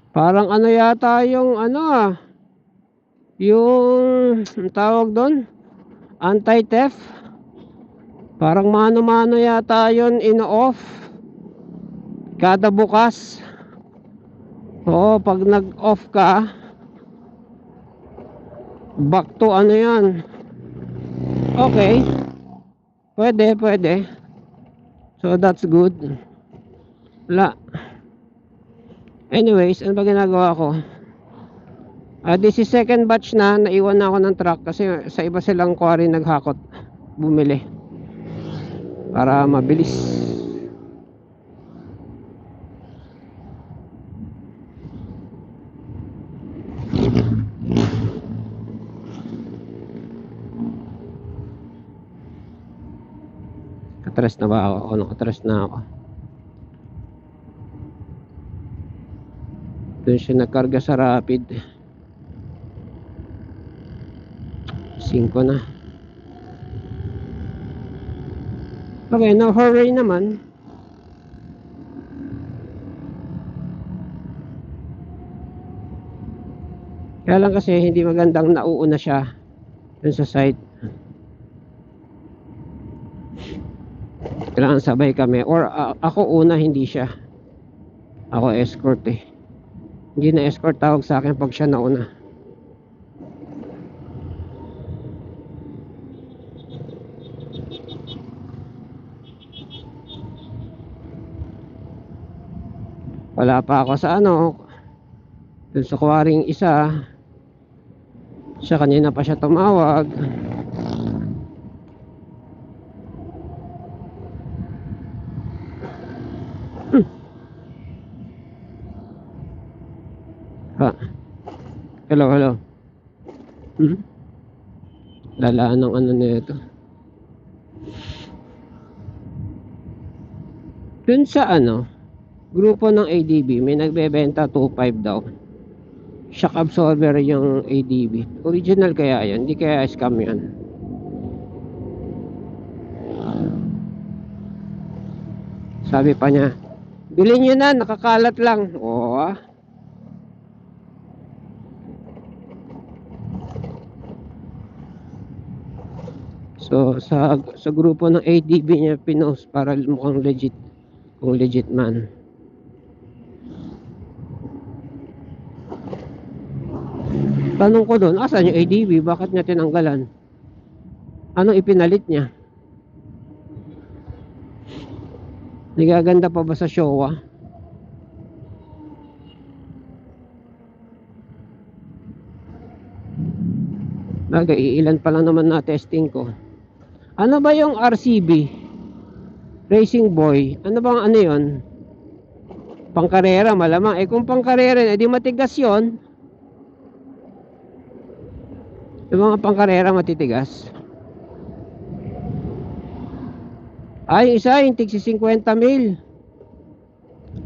Parang ano yata yung ano yung ang tawag doon, anti-theft. Parang mano-mano yata yun, in-off kada bukas. Oo, pag nag-off ka, back to ano yan. Okay, pwede. So that's good. Wala. Anyways, ano ba ginagawa ko? This is second batch na. Naiwan na ako ng truck kasi sa iba silang quarry naghakot. Bumili. Para mabilis. Katras na ba ako? O, nakatras na ako. Doon siya nagkarga sa rapid. 5 na. Okay, no hurry naman. Kaya lang kasi hindi magandang nauuna siya dun sa site. Kailangan sabay kami. Or ako una, hindi siya. Ako escort eh. Hindi na escort tawag sa akin pag siya nauna. Wala pa ako sa ano, dun sa quarrying isa. Siya kanina pa siya tumawag. Ha. Hello. Lalaan ng ano nito. Dun sa ano, grupo ng ADB, may nagbebenta 2.5 daw. Shock absorber yung ADB. Original kaya yan? Hindi kaya scam yan? Sabi pa niya, bilhin nyo na, nakakalat lang. Oo ah. So sa grupo ng ADB niya pinost para mukhang legit. Kung legit man. Tanong ko doon, asan yung ADB? Bakit niya tinanggalan? Anong ipinalit niya? Nagaganda pa ba sa Showa? Bagay, ilan pa lang naman na testing ko. Ano ba yung RCB? Racing Boy? Ano bang ano yon? Pangkarera malamang. Kung pangkarera, edi matigas yon. Yung mga pangkarera matitigas. Ay, isa yung tigsi 50 mil.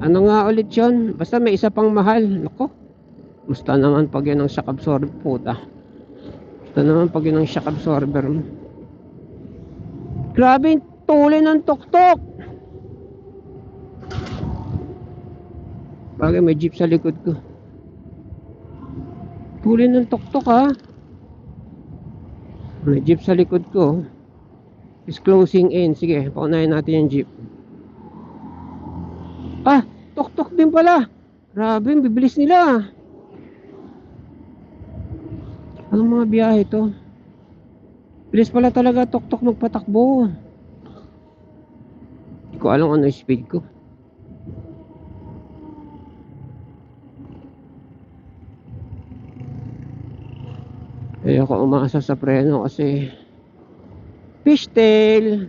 Ano nga ulit yun? Basta may isa pang mahal. Loko. Basta naman pag yun ang shock absorber. Puta. Basta naman pag yun ang shock absorber. Grabe yung tuloy ng tuktok. Bagay may jeep sa likod ko. Tuloy ng tuktok ha. May jeep sa likod ko. Is closing in. Sige, paunahin natin yung jeep. Ah, tuktok din pala. Grabe, bibilis nila. Anong mga biyahe to? Bilis pala talaga tuktok magpatakbo. Hindi ko alam ano yung speed ko. Ayoko umasa sa preno kasi fishtail.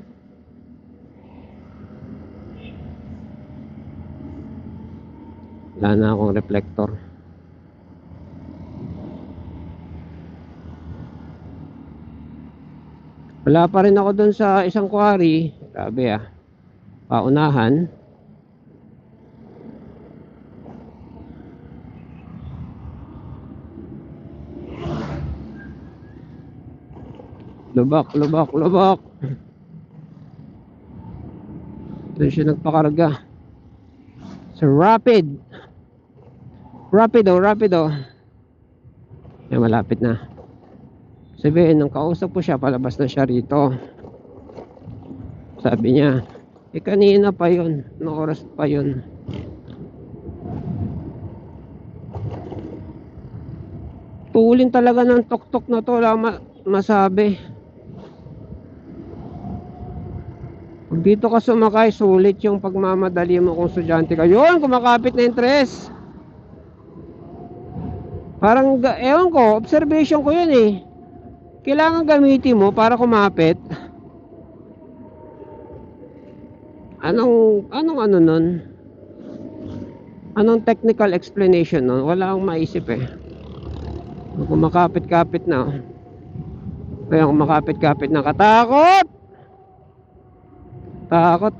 Wala na akong reflector. Wala pa rin ako dun sa isang quarry. Grabe ah. Paunahan. Lubak. Doon siya nagpakarga. Sa rapid. Rapido, rapido. Eh, malapit na. Sabihin, nung kausap ko siya, palabas na siya rito. Sabi niya, eh kanina pa yun. Anong oras pa yun? Tulin talaga ng tok-tok na to. Wala masabi. Pag dito ka sumakay, sulit yung pagmamadali mo kung estudyante ka. Yun, kumakapit na yung tres. Parang, ewan ko, observation ko yun eh. Kailangan gamitin mo para kumapit. Anong ano nun? Anong technical explanation nun? Wala akong maisip eh. Kumakapit-kapit na. Kaya kumakapit-kapit na. Katakot! Takot.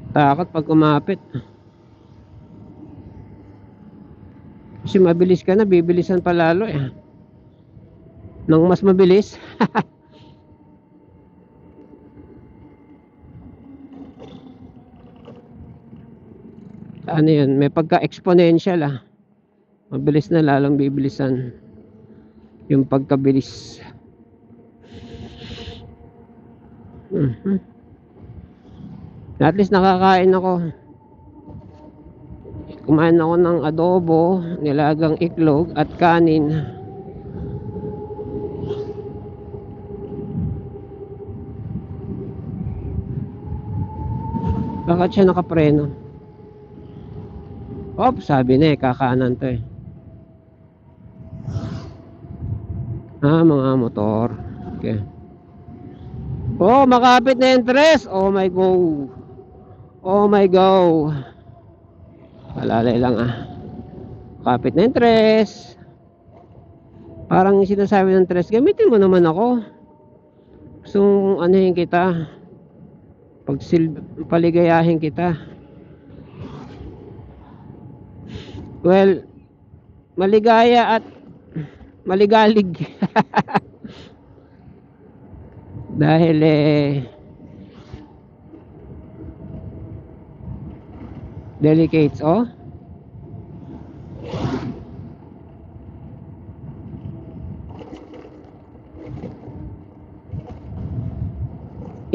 Takot pag kumapit. Kasi mabilis ka na, bibilisan pa lalo eh. Nang mas mabilis. Ano yun? May pagka-exponential ah. Mabilis na lalong bibilisan. Yung pagkabilis. At least nakakain ako. Kumain ako ng adobo, nilagang iklog at kanin. Bakit siya nakapreno? Sabi na eh, kakanan to eh. Mga motor. Okay. Makapit na yung tres. Oh my God. Oh my God. Palalay lang ah. Makapit na yung tres. Parang sinasabi ng tres, gamitin mo naman ako. So, anuhin kita. Paligayahin kita. Well, maligaya at maligalig. Dahil delicates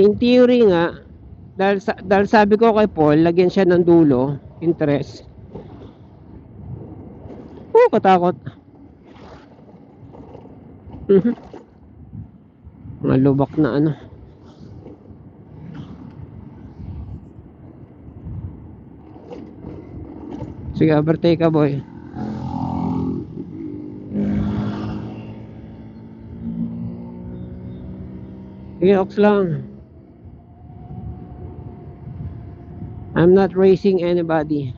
in theory nga, dahil sabi ko kay Paul, lagyan siya ng dulo, interest. Katakot. Mga lubak na ano. Sige, overtake ka boy. Sige, ox lang. I'm not racing anybody.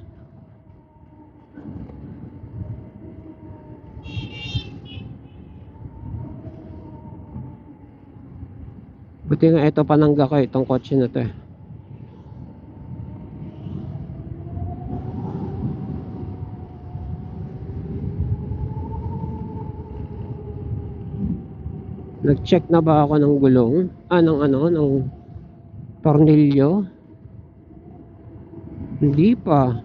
Buti nga ito panangga ko itong kotse na to eh. Nag-check na ba ako ng gulong? Ng tornilyo? Hindi pa.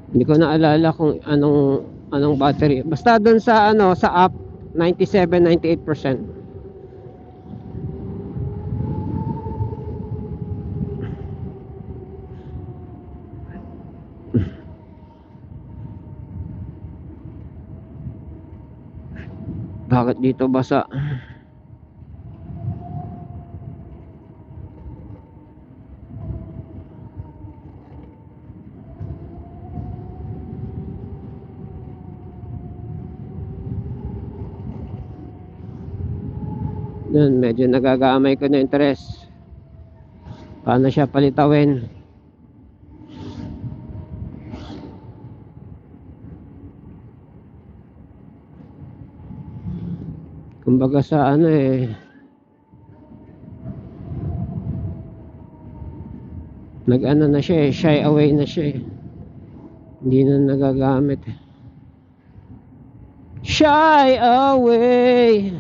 Hindi ko naalala kung anong battery. Basta doon sa sa app 97-98%. Bakit dito basa? Yun, medyo nagagamay ko na interest. Paano siya palitawin? Kumbaga sa Nag-ano na siya eh, shy away na siya eh. Hindi na nagagamit eh. Shy away.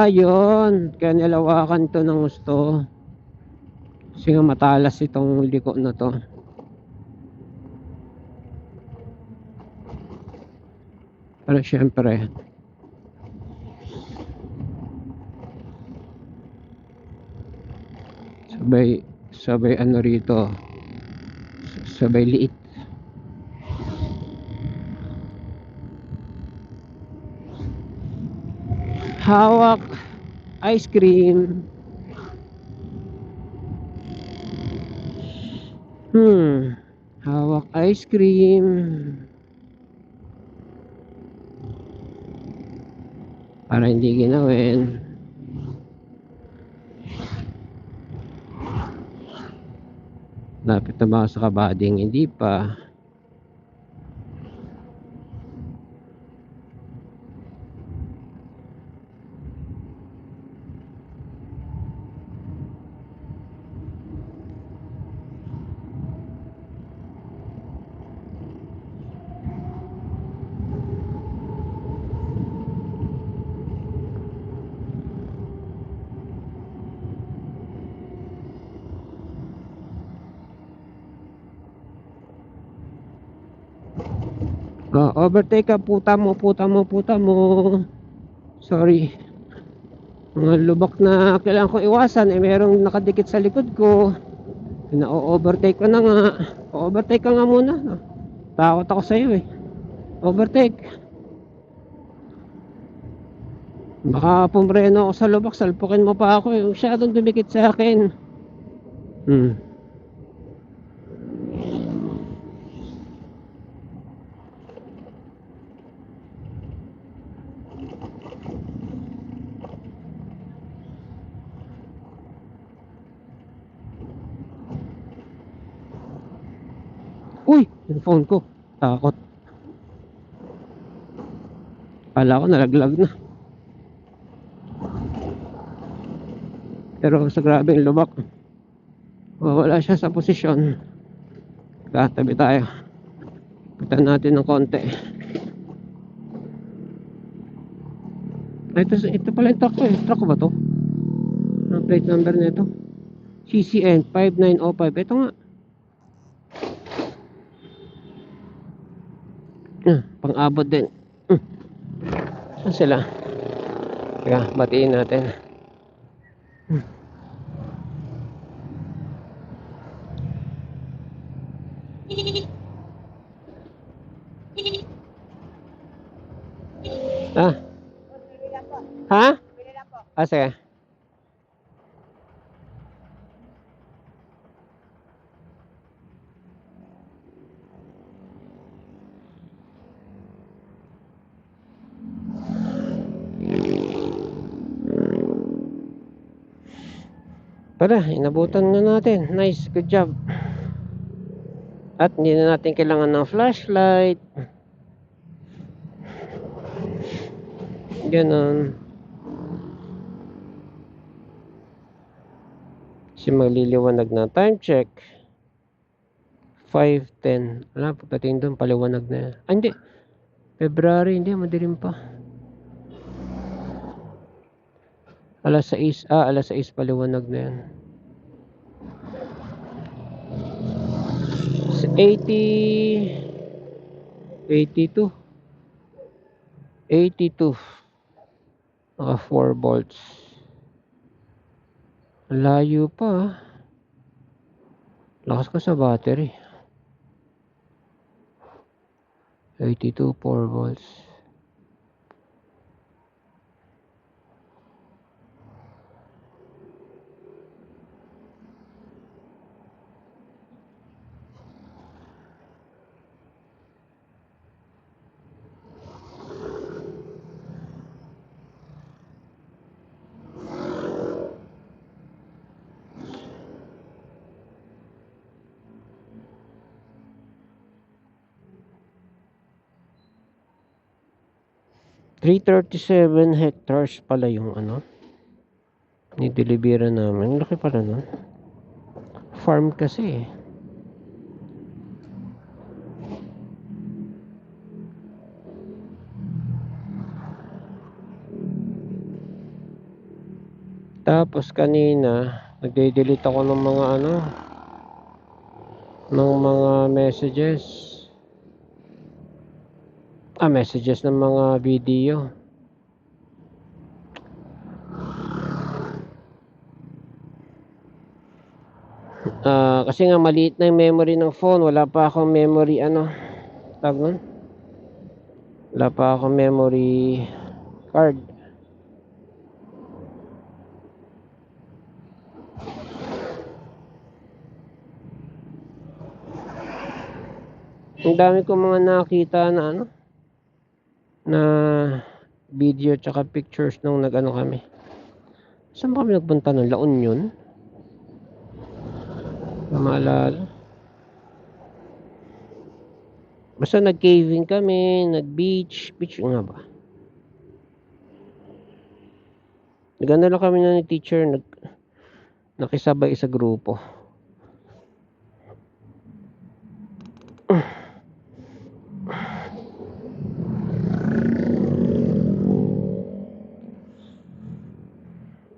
Yun. Kaya nilawakan to ng gusto. Kasi nga matalas itong liko na to. Pero syempre, sabay ano rito, sabay liit. Hawak ice cream. Hawak ice cream. Para hindi ginawin. Lapit na ba sa kabading? Hindi pa. Overtake ka, puta mo. Sorry. Mga lubak na kailangan ko iwasan eh, merong nakadikit sa likod ko. Pina-overtake ko na nga. Overtake ka nga muna. Takot ako sa iyo eh. Overtake. Baka pumreno ako sa lubak, salpukin mo pa ako eh. Masyadong dumikit sa akin. Uy! Yung phone ko. Takot. Kala ko nalaglag na. Pero sa grabing lubak, wala siya sa posisyon. Katabi tayo. Pitan natin ng konti. Ito pala yung truck ko eh. Truck ko ba to? Ang plate number nito CCN 5905. Ito nga. Pang-abot din. Saan sila? Teka, batiin natin. Ha? Sige. Tara, inabutan na natin. Nice, good job. At hindi na natin kailangan ng flashlight. Ganon. Kasi magliliwanag na. Time check 5:10. Wala, pagdating doon paliwanag na yan. Hindi, February, hindi, madilim pa. Alas 6 paliwanag na yan. 82 naka 4 volts. Layo pa. Lakas ko sa battery. 82 4 volts. 337 hectares pala yung ano, ni-deliveran namin. Laki pala nun. Farm kasi eh. Tapos kanina, nagde-delete ako ng mga ano, ng mga messages. Messages ng mga video. Kasi nga maliit na yung memory ng phone. Wala pa akong memory ano, tawag nun? Wala pa akong memory card. Ang dami kong mga nakita na ano, na video tsaka pictures nung nag-ano kami. Saan ba kami nagpunta nun? La Union? Maalala. Basta nag-caving kami, nag-beach. Beach nga ba? Nag-ano lang kami na ni teacher, nakisabay sa grupo.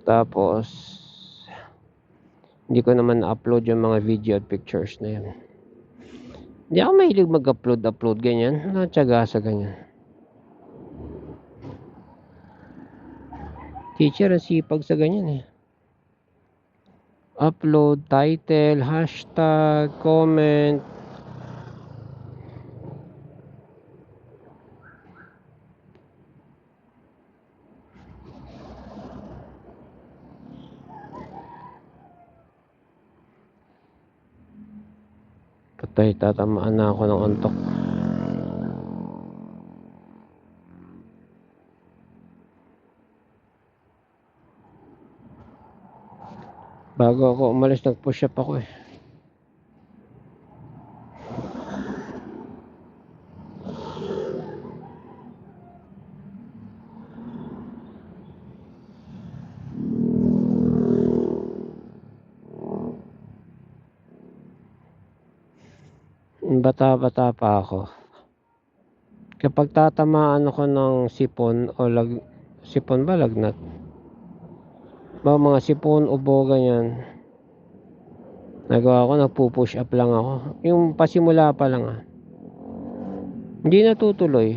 Tapos hindi ko naman na-upload yung mga video at pictures na yun. Hindi ako mahilig mag-upload ganyan. Natsaga sa ganyan. Teacher ang sipag sa ganyan eh. Upload, title, hashtag, comment. Patay, tatamaan na ako ng antok. Bago ako umalis, nag-push up ako eh. Bata-bata pa ako. Kapag tatamaan ako ng sipon o sipon ba, lagnat? Mga sipon, ubo, ganyan. Nagawa ko, nagpo-push up lang ako. Yung pasimula pa lang Hindi natutuloy.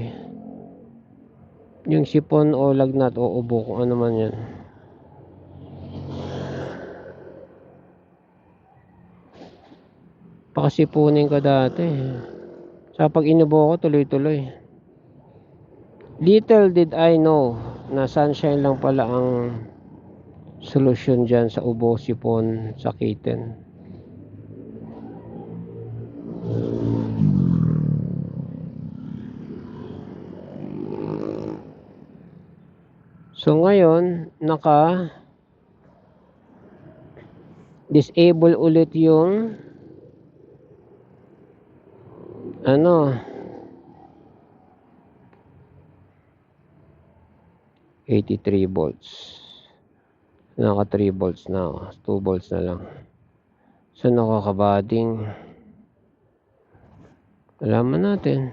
Yung sipon o lagnat o ubo, kung ano man yan. Pakasipunin ko dati. Sa pag inubo ko, tuloy-tuloy. Little did I know na sunshine lang pala ang solusyon dyan sa ubo, sipon, sakitin. So ngayon, disable ulit yung ano, 83 volts. Naka 3 volts na ako. 2 volts na lang. So nakakabading. Alaman natin.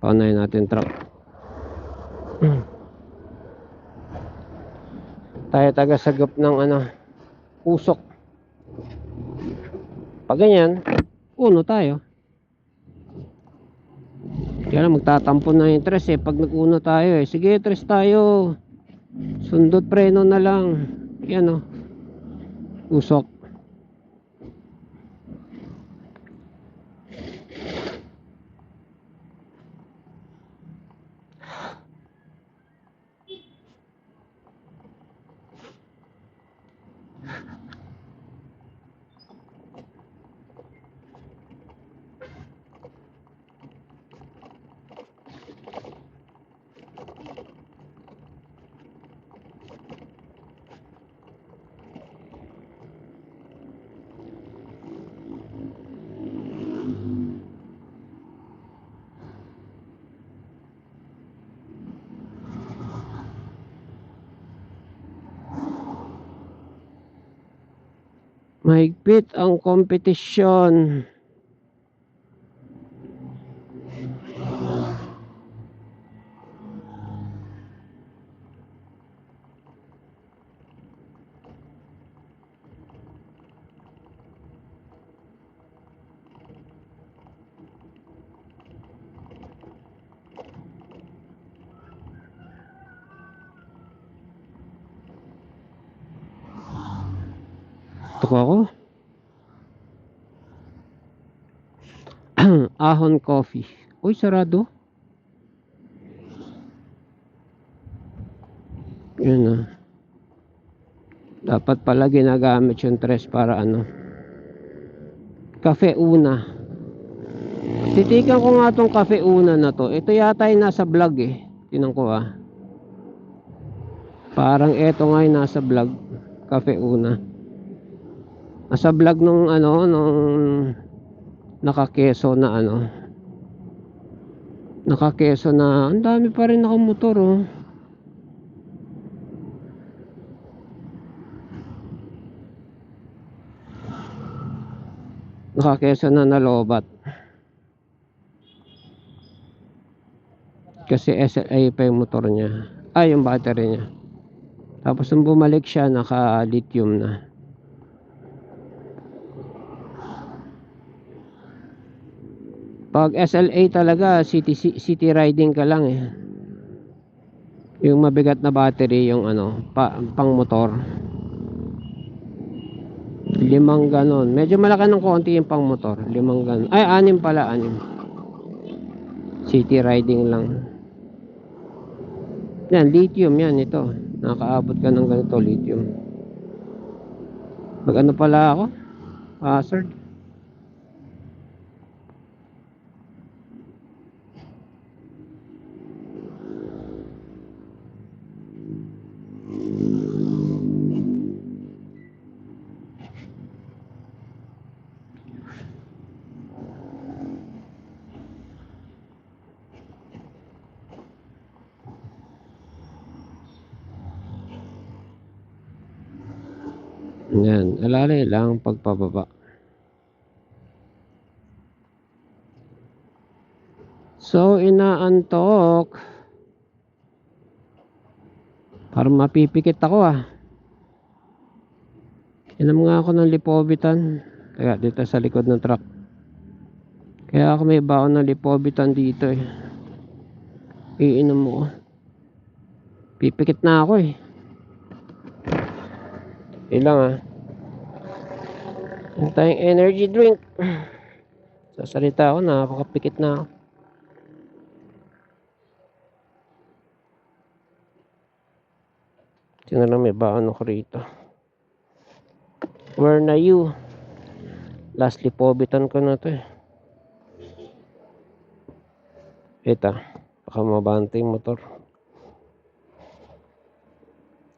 Paunahin natin truck. Tayo taga-sagap ng usok. Pag ganyan, uno tayo. Kaya lang magtatampo na yung tres eh. Pag nag-uno tayo eh. Sige, tres tayo. Sundot preno na lang. Yan usok. Mahigpit ang kompetisyon. Ito ako. Ahon Coffee. Uy, sarado. Yun na. Dapat pala ginagamit yung tres para ano. Cafe Una. Titikan ko nga tong Cafe Una na to. Ito yata yung nasa vlog eh. Tinan ko ah. Parang ito nga yung nasa vlog. Cafe Una. Nasa vlog nung ano, nung nakakeso na ano. Nakakeso na, ang dami pa rin nakamotor oh. Nakakeso na nalobat. Kasi SLA pa yung motor niya. Ay, yung battery niya. Tapos nung bumalik siya, naka-lithium na. Pag SLA talaga, city riding ka lang eh. Yung mabigat na battery, yung ano, pang motor. 5 ganon. Medyo malaki ng konti yung pang motor. 5 ganon. Ay, 6 pala, 6. City riding lang. Yan, lithium yan, ito. Nakaabot ka ng ganito, lithium. Mag ano pala ako? Hazard. Yan, alalay lang pagpababa. So, inaantok. Parang mapipikit ako ah. Inom nga ako ng lipobitan. Kaya dito sa likod ng truck. Kaya ako may baon ng lipobitan dito eh. Iinom mo. Pipikit na ako eh. Ilang ah. Yung tayong energy drink. Sasalita ako, nakakapikit na ako. Sino lang may baon ako rito. Where na you? Last lipobitan ko na to eh. Ito. Baka mabante yung motor.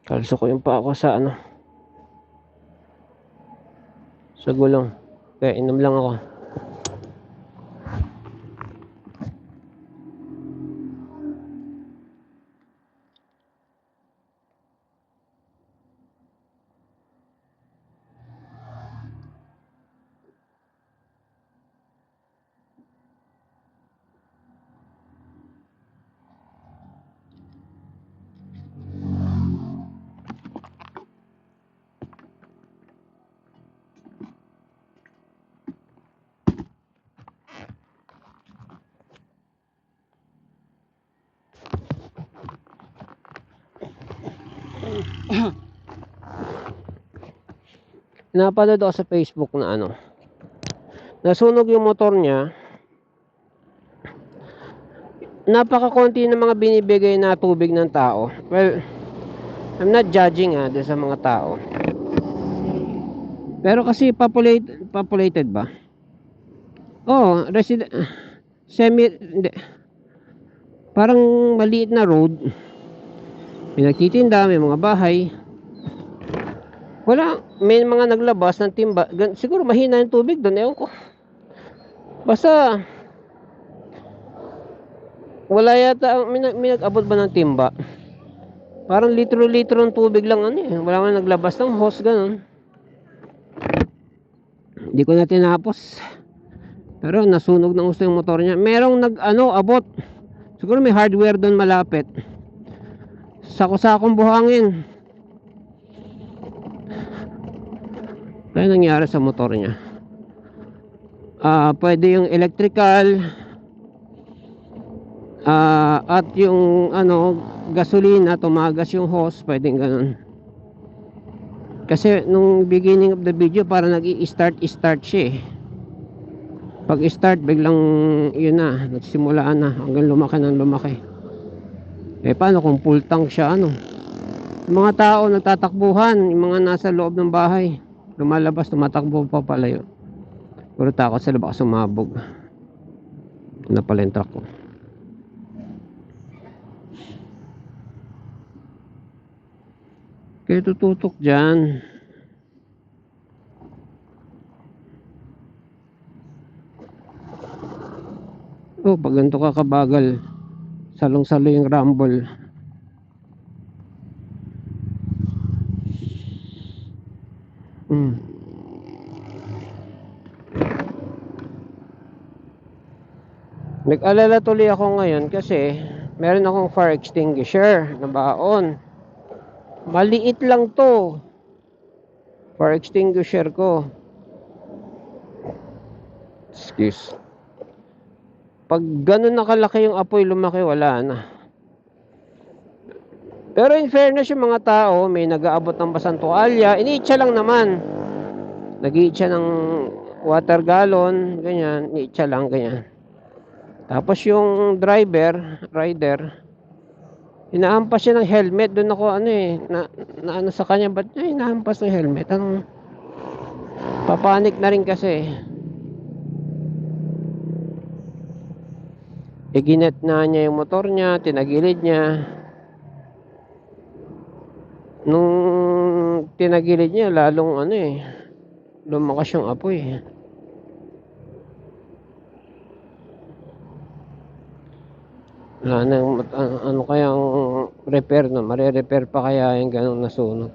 Kalso ko yung pa ako sa ano. Sa gulong. Kaya inom lang ako. Napanood ako sa Facebook na ano, nasunog yung motor niya. Napakakonti ng mga binibigay na tubig ng tao. Well, I'm not judging doon sa mga tao. Pero kasi populated ba? Oh, hindi. Parang maliit na road. May nagtitinda, may mga bahay. Wala, may mga naglabas ng timba. Siguro mahina yung tubig doon, ewan ko. Basta wala yata, may nag-abot ba ng timba? Parang litro-litro ng tubig lang ano eh. Wala nga naglabas ng hose ganun. Hindi ko na tinapos. Pero nasunog ng gusto yung motor niya. Merong abot. Siguro may hardware doon malapit. Sako-sakong buhangin. Kaya nangyari sa motor niya. Pwede yung electrical, at yung gasolina, tumagas yung hose, pwedeng ganun. Kasi nung beginning of the video para nag-i-start siya eh. Pag start biglang yun na, nagsimulaan na hanggang lumaki ng lumaki. Paano kung full tank siya yung mga tao nagtatakbuhan, yung mga nasa loob ng bahay lumalabas, tumatakbo pa palayo. Puro takot sila baka sumabog. Na pala yung truck ko. Kaya tututok dyan. Pag ganito ka kabagal, salong-salo yung rumble. Nag-alala tuloy ako ngayon kasi meron akong fire extinguisher na baon. Maliit lang to. Fire extinguisher ko. Excuse. Pag ganun nakalaki yung apoy, lumaki, wala na. Pero in fairness, yung mga tao may nag-aabot ng basang tuwalya, iniitsa lang naman. Nag-iitsa ng water gallon, ganyan, iniitsa lang, ganyan. Tapos yung rider, inaampas siya ng helmet. Doon ako na sa kanya, ba't niya inaampas ng helmet? Papanik na rin kasi. Ginet na niya yung motor niya, tinagilid niya. Nung tinagilid niya, lalong lumakas yung apoy. Wala na kayang repair na, mare-repair pa kaya yung ganong nasunog.